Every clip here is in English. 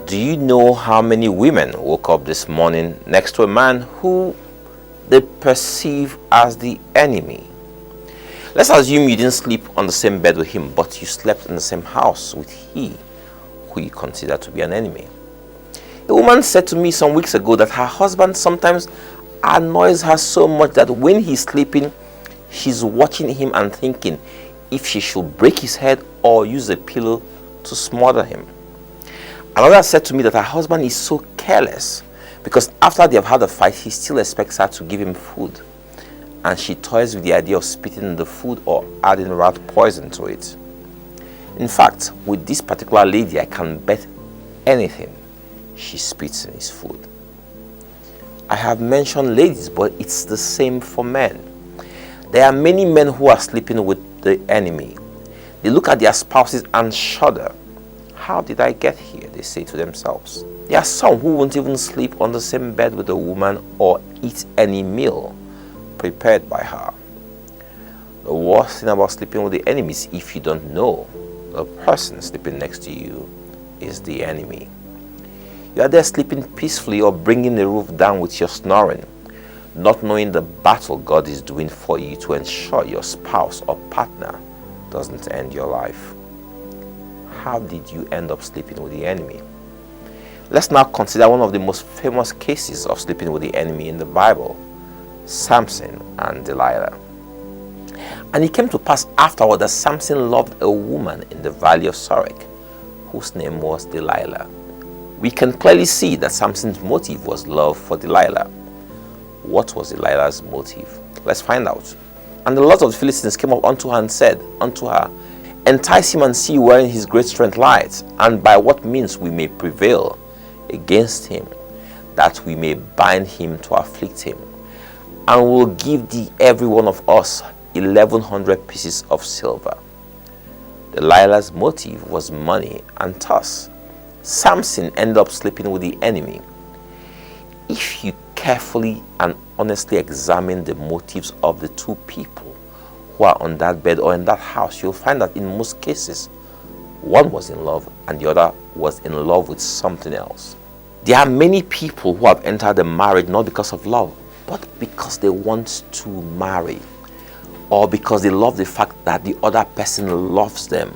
Do you know how many women woke up this morning next to a man who they perceive as the enemy? Let's assume you didn't sleep on the same bed with him, but you slept in the same house with he who you consider to be an enemy. A woman said to me some weeks ago that her husband sometimes annoys her so much that when he's sleeping, she's watching him and thinking if she should break his head or use a pillow to smother him. Another said to me that her husband is so careless because after they have had a fight, he still expects her to give him food. And she toys with the idea of spitting in the food or adding rat poison to it. In fact, with this particular lady, I can bet anything she spits in his food. I have mentioned ladies, but it's the same for men. There are many men who are sleeping with the enemy. They look at their spouses and shudder. How did I get here? They say to themselves. There are some who won't even sleep on the same bed with a woman or eat any meal prepared by her. The worst thing about sleeping with the enemy is if you don't know the person sleeping next to you is the enemy. You are there sleeping peacefully or bringing the roof down with your snoring, not knowing the battle God is doing for you to ensure your spouse or partner doesn't end your life. How did you end up sleeping with the enemy? Let's now consider one of the most famous cases of sleeping with the enemy in the Bible, Samson and Delilah. And it came to pass afterward that Samson loved a woman in the valley of Sorek, whose name was Delilah. We can clearly see that Samson's motive was love for Delilah. What was Delilah's motive? Let's find out. And the lords of the Philistines came up unto her and said unto her, Entice him and see wherein his great strength lies, and by what means we may prevail against him, that we may bind him to afflict him. And we will give thee every one of us 1,100 pieces of silver. Delilah's motive was money, and thus Samson ended up sleeping with the enemy. If you carefully and honestly examine the motives of the two people who are on that bed or in that house, you'll find that in most cases, one was in love and the other was in love with something else. There are many people who have entered the marriage not because of love, but because they want to marry, or because they love the fact that the other person loves them,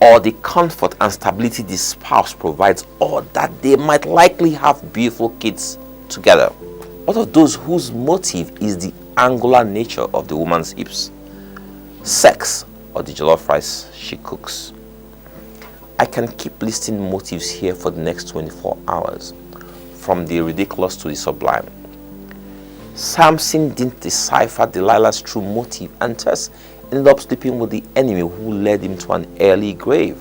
or the comfort and stability the spouse provides, or that they might likely have beautiful kids together. What of those whose motive is the angular nature of the woman's hips, sex, or the jollof rice she cooks? I can keep listing motives here for the next 24 hours, from the ridiculous to the sublime. Samson didn't decipher Delilah's true motive and thus ended up sleeping with the enemy who led him to an early grave.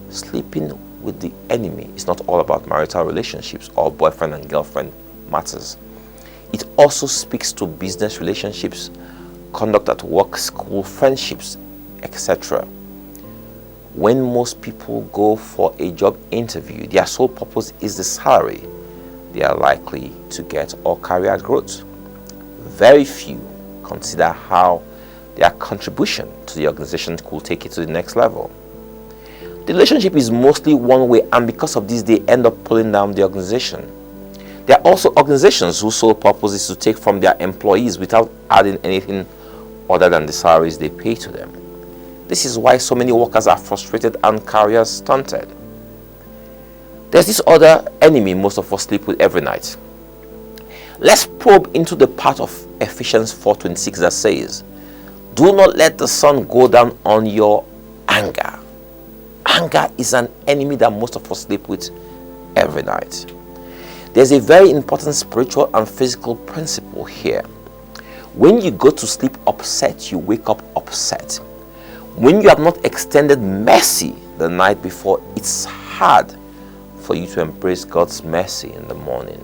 Sleeping with the enemy is not all about marital relationships or boyfriend and girlfriend matters. It also speaks to business relationships, conduct at work, school, friendships, etc. When most people go for a job interview, their sole purpose is the salary they are likely to get or career growth. Very few consider how their contribution to the organization could take it to the next level. The relationship is mostly one way, and because of this, they end up pulling down the organization. There are also organizations whose sole purpose is to take from their employees without adding anything other than the salaries they pay to them. This is why so many workers are frustrated and careers stunted. There's this other enemy most of us sleep with every night. Let's probe into the part of Ephesians 4:26 that says, Do not let the sun go down on your anger. Anger is an enemy that most of us sleep with every night. There's a very important spiritual and physical principle here. When you go to sleep upset, you wake up upset. When you have not extended mercy the night before, it's hard for you to embrace God's mercy in the morning.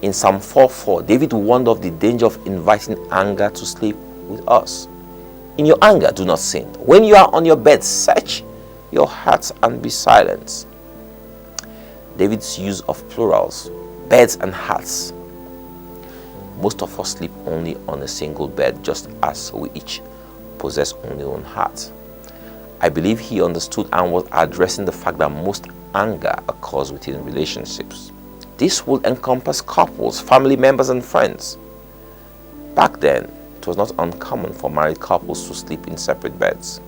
In Psalm 4:4, David warned of the danger of inviting anger to sleep with us. In your anger, do not sin. When you are on your bed, search your hearts and be silent. David's use of plurals, beds and hearts. Most of us sleep only on a single bed, just as we each possess only one heart. I believe he understood and was addressing the fact that most anger occurs within relationships. This will encompass couples, family members, and friends. Back then, it was not uncommon for married couples to sleep in separate beds.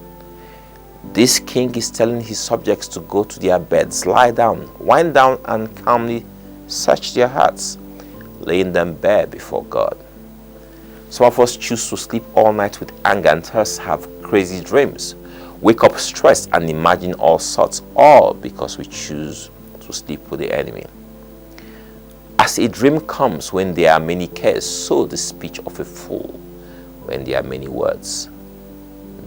This king is telling his subjects to go to their beds, lie down, wind down, and calmly search their hearts, laying them bare before God. Some of us choose to sleep all night with anger and thus have crazy dreams, wake up stressed, and imagine all sorts, all because we choose to sleep with the enemy. As a dream comes when there are many cares, so the speech of a fool when there are many words.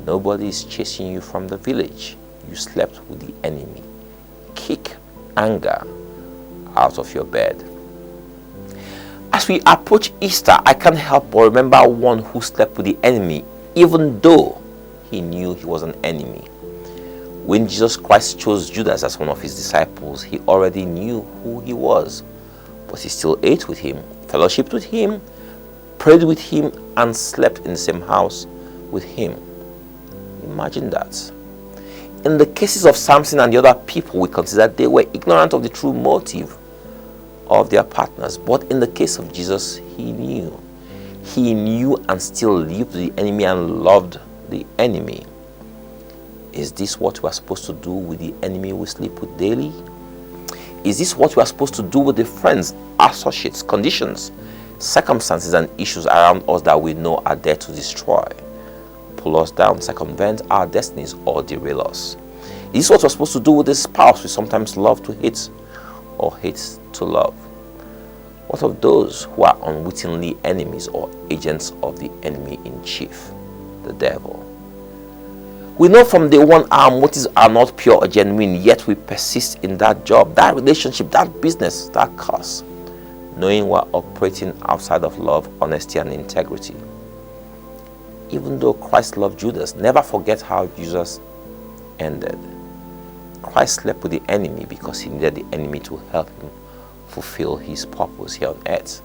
Nobody is chasing you from the village. You slept with the enemy. Kick anger out of your bed. As we approach Easter, I can't help but remember one who slept with the enemy, even though he knew he was an enemy. When Jesus Christ chose Judas as one of his disciples, he already knew who he was, but he still ate with him, fellowshiped with him, prayed with him, and slept in the same house with him. Imagine that. In the cases of Samson and the other people, we consider they were ignorant of the true motive of their partners. But in the case of Jesus, he knew. He knew and still lived with the enemy and loved the enemy. Is this what we are supposed to do with the enemy we sleep with daily? Is this what we are supposed to do with the friends, associates, conditions, circumstances, and issues around us that we know are there to destroy, pull us down, circumvent our destinies, or derail us? Is this what we're supposed to do with the spouse we sometimes love to hate or hate to love? What of those who are unwittingly enemies or agents of the enemy in chief, the devil? We know from day one our motives are not pure or genuine, yet we persist in that job, that relationship, that business, that cause, knowing we're operating outside of love, honesty, and integrity. Even though Christ loved Judas, never forget how Jesus ended. Christ slept with the enemy because he needed the enemy to help him fulfill his purpose here on earth,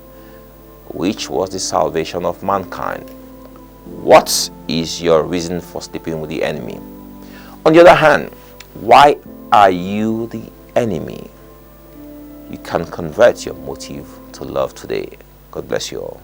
which was the salvation of mankind. What is your reason for sleeping with the enemy? On the other hand, why are you the enemy? You can convert your motive to love today. God bless you all.